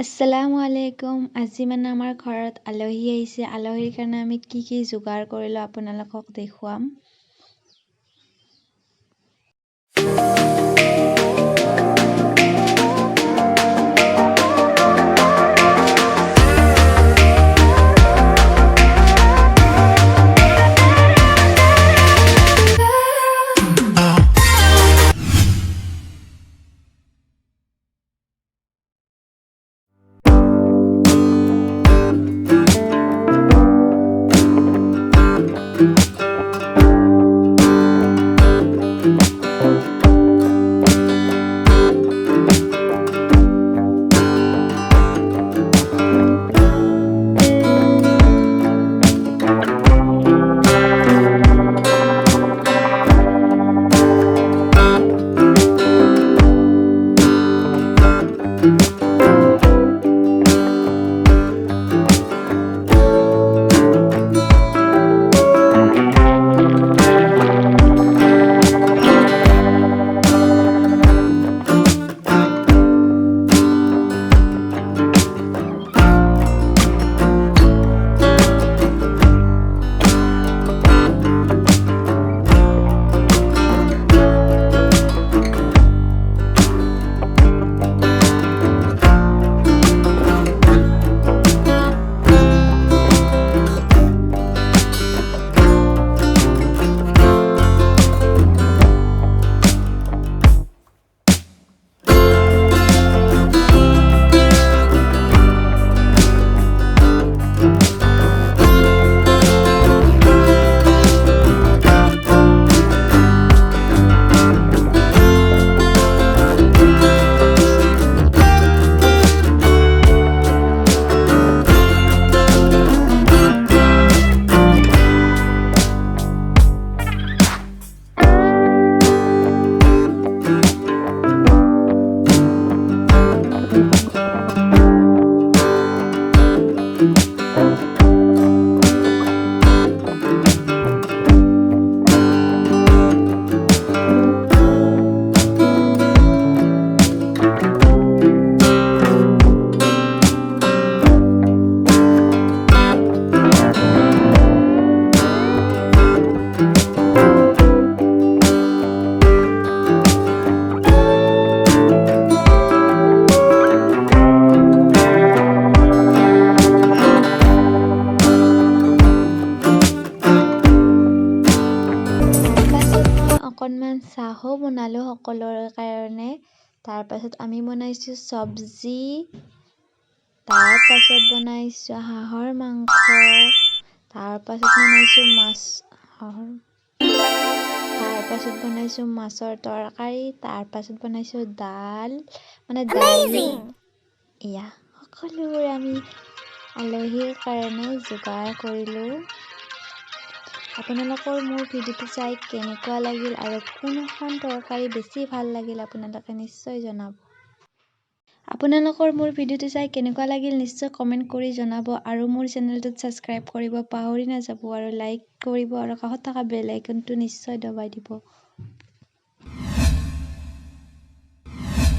আসসালামু আলাইকুম। আজি মানে আমাৰ ঘৰত আলহী আহিছে। আলহীৰ কাৰণে আমি কি যোগাৰ কৰিলো আপোনালোকক দেখুৱাম। অকণমান চাহো বনালো সকলোৰে কাৰণে। তাৰ পাছত আমি বনাইছো চব্জি, তাৰ পাছত বনাইছো হাঁহৰ মাংস, তাৰ পাছত বনাইছো মাছৰ তৰকাৰী, তাৰ পাছত বনাইছো দালি। এয়া সকলোবোৰ আমি আলহীৰ কাৰণে যোগাৰ কৰিলো। আপোনালোকৰ মোৰ ভিডিঅ'টো চাই কেনেকুৱা লাগিল আৰু কোনখন তৰকাৰী বেছি ভাল লাগিল আপোনালোকে নিশ্চয় জনাব। আপোনালোকৰ মোৰ ভিডিঅ'টো চাই কেনেকুৱা লাগিল নিশ্চয় কমেণ্ট কৰি জনাব আৰু মোৰ চেনেলটোত ছাবস্ক্ৰাইব কৰিব পাহৰি নাযাব আৰু লাইক কৰিব আৰু কাষত থকা বেল আইকনটো নিশ্চয় দবাই দিব।